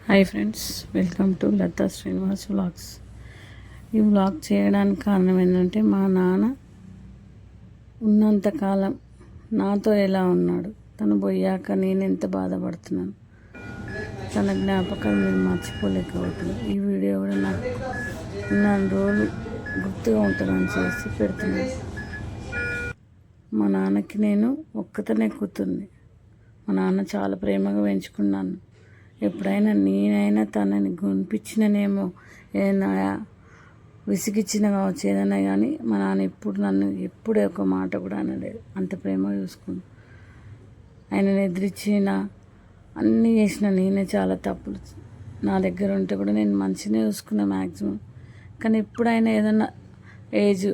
Hi friends, welcome to Latha Srinivas vlogs. ఈ vlog చేయడానికి కారణం ఏంటంటే మా నాన్న ఉన్నంతకాలం నాతో ఎలా ఉన్నాడు, తను పోయాక నేను ఎంత బాధపడుతున్నాను, తన జ్ఞాపకాలు నేను మర్చిపోలేకపోతున్నాను. ఈ వీడియో కూడా నాకు ఉన్న రోజులు గుర్తుగా ఉంటుందని చేసి పెడుతున్నాను. మా నాన్నకి నేను ఒక్కతనే కూతుర్ని. మా నాన్న చాలా ప్రేమగా పెంచుకున్నాను. ఎప్పుడైనా నేనైనా తనని గునిపించిననేమో, ఏదైనా విసిగిచ్చిన కావచ్చు, ఏదైనా కానీ మా నాన్న ఎప్పుడు నన్ను ఎప్పుడే ఒక మాట కూడా అనలేదు. అంత ప్రేమగా చూసుకుని ఆయనను ఎదిరించిన అన్నీ చేసిన నేనే చాలా తప్పులు నా దగ్గర ఉంటే కూడా నేను మంచిగానే చూసుకున్నా మ్యాక్సిమం. కానీ ఎప్పుడైనా ఏదైనా ఏజ్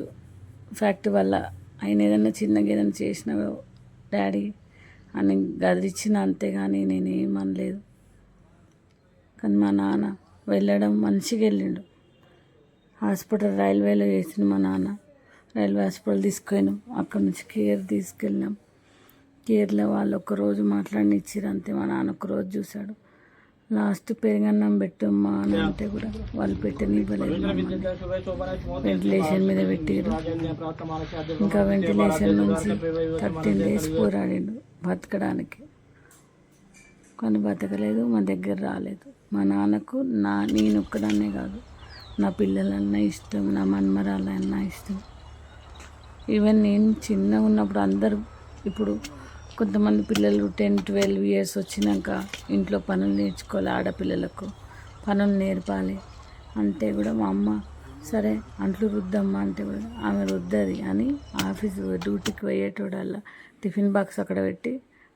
ఫ్యాక్ట్ వల్ల ఆయన ఏదైనా చిన్నగా ఏదైనా చేసినా డాడీ అని గదిరిచ్చిన, అంతేగాని నేనేమనలేదు. కానీ మా నాన్న వెళ్ళడం మంచిగా వెళ్ళిండు. హాస్పిటల్ రైల్వేలో వేసిన మా నాన్న రైల్వే హాస్పిటల్ తీసుకెళ్ళాం. అక్కడ నుంచి కేర్ తీసుకెళ్ళినాం. కేర్లో వాళ్ళు ఒక్కరోజు మాట్లాడినిచ్చారు అంతే. మా నాన్న ఒకరోజు చూశాడు. లాస్ట్ పెరుగన్నం పెట్టమ్మా అని అంటే కూడా వాళ్ళు పెట్టనివ్వలేదు. వెంటిలేషన్ మీద పెట్టారు. ఇంకా వెంటిలేషన్ నుంచి 13 days పోరాడిండు బతకడానికి. కానీ బతకలేదు, మా దగ్గర రాలేదు. మా నాన్నకు నేను ఒక్కదాన్నే కాదు, నా పిల్లలన్నా ఇష్టం, నా మన్మరాలన్నా ఇష్టం. ఈవెన్ నేను చిన్నగా ఉన్నప్పుడు అందరూ, ఇప్పుడు కొంతమంది పిల్లలు 10-12 years వచ్చినాక ఇంట్లో పనులు నేర్చుకోవాలి, ఆడపిల్లలకు పనులు నేర్పాలి అంటే కూడా మా అమ్మ సరే అంట్లు రుద్దమ్మా అంటే కూడా ఆమె రుద్దది అని ఆఫీసు డ్యూటీకి పోయేటోడల్లా టిఫిన్ బాక్స్ అక్కడ పెట్టి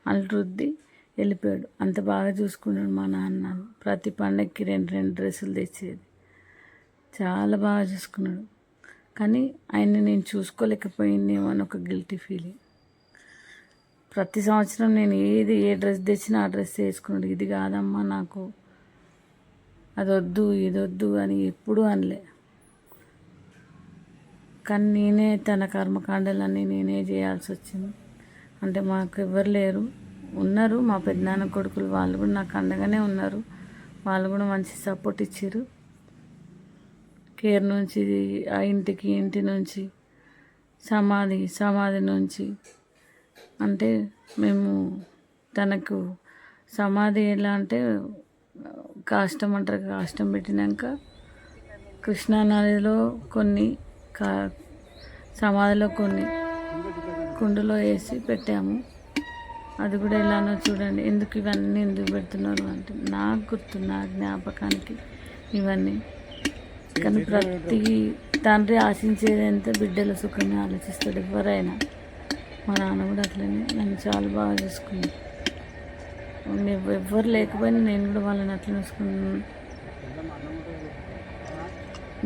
అంట్లు రుద్ది వెళ్ళిపోయాడు. అంత బాగా చూసుకున్నాడు మా నాన్న. ప్రతి పండగకి 2 డ్రెస్సులు తెచ్చేది. చాలా బాగా చూసుకున్నాడు. కానీ ఆయన నేను చూసుకోలేకపోయిందేమో అని ఒక గిల్టీ ఫీలింగ్. ప్రతి సంవత్సరం నేను ఏ డ్రెస్ తెచ్చినా ఆ డ్రెస్ వేసుకున్నాడు. ఇది కాదమ్మా నాకు, అది వద్దు ఇది వద్దు అని ఎప్పుడూ అనలే. కానీ నేనే తన కర్మకాండాలన్నీ నేనే చేయాల్సి వచ్చింది. అంటే మాకు ఎవరు లేరు, ఉన్నారు మా పెద్దనాన్న కొడుకులు, వాళ్ళు కూడా నాకు అండగానే ఉన్నారు. వాళ్ళు కూడా మంచి సపోర్ట్ ఇచ్చారు. కేర్ నుంచి ఆ ఇంటి నుంచి సమాధి నుంచి అంటే మేము తనకు సమాధి ఎలా అంటే కాష్టం అంటారు. కాష్టం పెట్టినాక కృష్ణానదిలో కొన్ని సమాధిలో కొన్ని కుండలో వేసి పెట్టాము. అది కూడా ఎలానో చూడండి. ఇవన్నీ ఎందుకు పెడుతున్నారు అంటే నాకు గుర్తు, నా జ్ఞాపకానికి ఇవన్నీ. కానీ ప్రతి తండ్రి ఆశించేది ఎంత బిడ్డల సుఖాన్ని ఆలోచిస్తాడు ఎవరైనా. మా నాన్న కూడా అట్లనే నన్ను చాలా బాగా చూసుకున్నాను. ఎవ్వరు లేకపోయినా నేను కూడా వాళ్ళని అట్లా చూసుకున్నాను.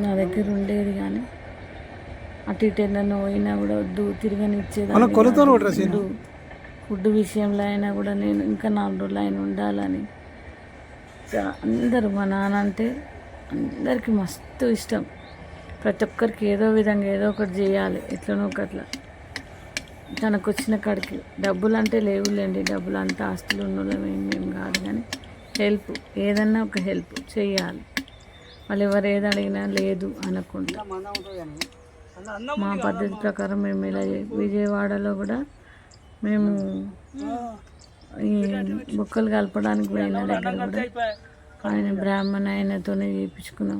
నా దగ్గర ఉండేది కానీ అటు ఇటు ఏదైనా పోయినా కూడా వద్దు తిరగనిచ్చేది. ఫుడ్ విషయంలో అయినా కూడా నేను ఇంకా 4 రోజులు ఆయన ఉండాలని. అందరూ మా నాన్న అంటే అందరికీ మస్తు ఇష్టం. ప్రతి ఒక్కరికి ఏదో విధంగా ఏదో ఒకటి చేయాలి, ఎట్లనో ఒకట్లా. తనకు వచ్చిన కాడికి డబ్బులు అంటే లేవులేండి, డబ్బులు అంతా ఆస్తులు ఉన్నోళ్ళం ఏం కాదు, కానీ హెల్ప్ ఏదన్నా ఒక హెల్ప్ చేయాలి. వాళ్ళు ఎవరు ఏది అడిగినా లేదు అనకుండా మా పద్ధతి ప్రకారం మేము ఇలా విజయవాడలో కూడా మేము ఈ బొక్కలు కలపడానికి పోయిన దగ్గర కూడా ఆయన బ్రాహ్మణ ఆయనతోనే చేయించుకున్నాం.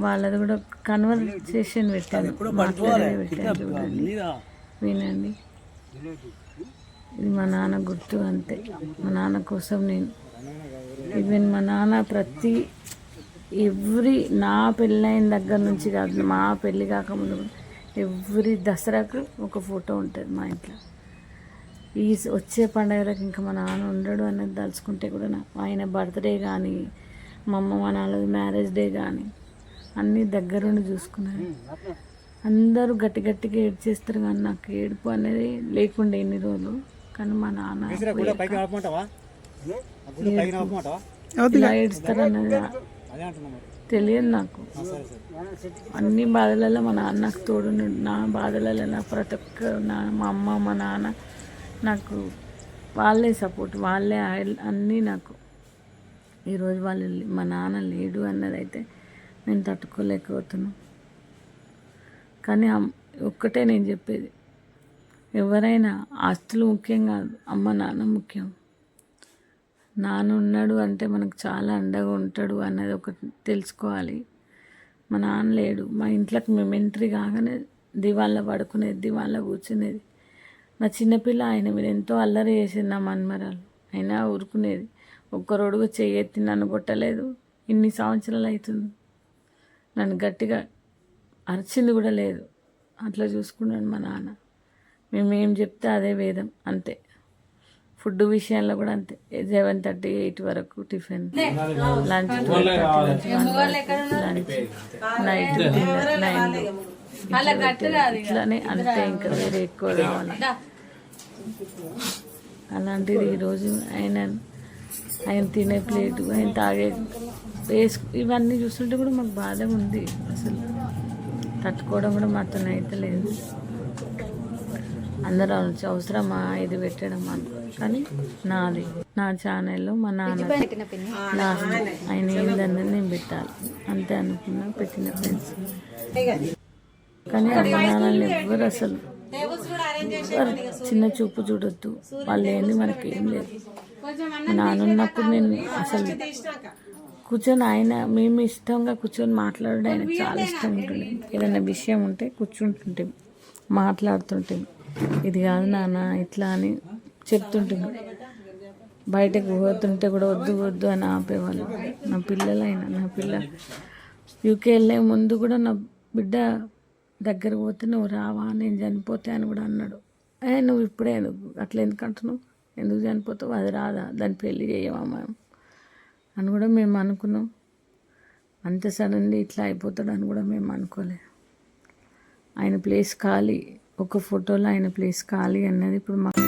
వాళ్ళది కూడా కన్వర్సేషన్ పెట్టాను, మాట్లాడే పెట్టాను. చూడండి, వినండి. ఇది మా నాన్న గుర్తు అంతే. మా నాన్న కోసం నేను ఈవెన్ మా నాన్న నా పెళ్ళైన దగ్గర నుంచి కాదు, మా పెళ్ళి కాకముందు ఎవ్రీ దసరాకు ఒక ఫోటో ఉంటుంది మా ఇంట్లో. ఈ వచ్చే పండుగలకు ఇంకా మా నాన్న ఉండడు అనేది తలుచుకుంటే కూడా నాకు ఆయన బర్త్డే కానీ మా అమ్మ మా నాన్నది మ్యారేజ్ డే కానీ అన్నీ దగ్గరుండి చూసుకున్నాను. అందరూ గట్టిగా ఏడ్చేస్తారు కానీ నాకు ఏడుపు అనేది లేకుండే ఇన్ని రోజులు. కానీ మా నాన్న ఇలా ఏడుస్తారన్నది తెలియదు నాకు. అన్ని బాధలలో మా నాన్న నాకు తోడున్నాడు. నా బాధలలో నా ప్రతి ఒక్క మా అమ్మ మా నాన్న నాకు వాళ్ళే సపోర్ట్, వాళ్ళే అన్నీ నాకు. ఈరోజు వాళ్ళు మా నాన్న లేడు అన్నదైతే నేను తట్టుకోలేకపోతున్నాను. కానీ ఒక్కటే నేను చెప్పేది, ఎవరైనా ఆస్తులు ముఖ్యం కాదు, అమ్మ నాన్న ముఖ్యం. నాన్న ఉన్నాడు అంటే మనకు చాలా అండగా ఉంటాడు అన్నది ఒకటి తెలుసుకోవాలి. మా నాన్న లేడు, మా ఇంట్లోకి మేము ఎంట్రీ కాగానే దివాన్లో పడుకునేది, దివాన్లో కూర్చునేది. నా చిన్నపిల్ల ఆయన మీద ఎంతో అల్లరి చేసింది నా మన్మరాలు, అయినా ఊరుకునేది. ఒక్కరోడుగా చెయ్యెత్తి నన్ను కొట్టలేదు. ఇన్ని సంవత్సరాలు అవుతుంది, నన్ను గట్టిగా అరిచింది కూడా లేదు. అట్లా చూసుకున్నాడు మా నాన్న. మేము ఏం చెప్తే అదే వేదం, అంతే. ఫుడ్ విషయాల్లో కూడా అంతే. 7:30, 8 వరకు tiffin, lunch 12:30 lunch, night dinner 9 ఇట్లానే, అంతే. ఇంకా వేరే ఎక్కువ కావాలి. అలాంటిది ఈరోజు ఆయన తినే ప్లేటు, ఆయన తాగే ఇవన్నీ చూస్తుంటే కూడా మాకు బాధ ఉంది. అసలు తట్టుకోవడం కూడా మాతో అయితే లేదు. అందరూ అవసరమా ఇది పెట్టడం అనుకో, కానీ నాది, నా ఛానల్లో మా నాన్న లాస్ట్ ఆయన ఏందన్నది నేను పెట్టాలి అంతే అనుకున్నా, పెట్టిన ఫ్రెండ్స్. కానీ అమ్మ నాన్నల్ని ఎవ్వరు అసలు చిన్న చూపు చూడొద్దు. వాళ్ళు ఏంది మనకేం లేదు. నాన్న ఉన్నప్పుడు నేను అసలు కూర్చొని మేము ఇష్టంగా కూర్చొని మాట్లాడడం ఆయనకు చాలా ఇష్టం ఉంటుంది. ఏదైనా విషయం ఉంటే కూర్చుంటుంటే మాట్లాడుతుంటే, ఇది కాదు నాన్న ఇట్లా అని చెప్తుంటుంది. బయటకు పోతుంటే కూడా వద్దు వద్దు అని ఆపేవాళ్ళు. నా పిల్ల యూకే వెళ్ళే ముందు కూడా నా బిడ్డ దగ్గర పోతే నువ్వు రావా, నేను చనిపోతే అని కూడా అన్నాడు. నువ్వు ఇప్పుడే అట్లా ఎందుకంటున్నావు, ఎందుకు చనిపోతావు, అది రాదా, దాన్ని పెళ్ళి చేయమా మేము అని కూడా మేము అనుకున్నాం. అంత సడన్లీ ఇట్లా అయిపోతాడు అని కూడా మేము అనుకోలేదు. ఆయన ప్లేస్ ఖాళీ, ఒక ఫోటోలో ఆయన ప్లేస్ ఖాళీ అన్నది ఇప్పుడు మాకు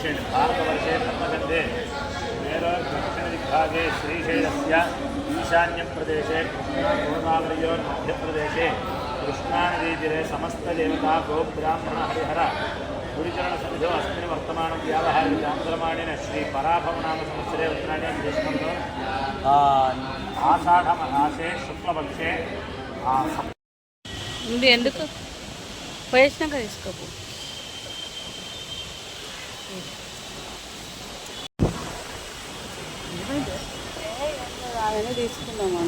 दक्षिण भारतवर्षे धर्मगन्धे दक्षिणदिग्भागे श्रीशैलस्य ईशान्यप्रदेशे कृष्णागोदावर्योर्मध्यप्रदेशे कृष्णानदीतीरे समस्तदेवता गोब्राह्मण हरिहर गुरुचरणसन्निधौ अस्मिन् वर्तमानं व्यावहारिकान्तरमाणेन श्रीपराभवनाम संवत्सरे उत्तरायणे ग्रीष्मऋतौ आषाढमासे शुक्लपक्षे ఉంది ఎందుకు పోయేసినాక తీసుకోపో తీసుకుందామా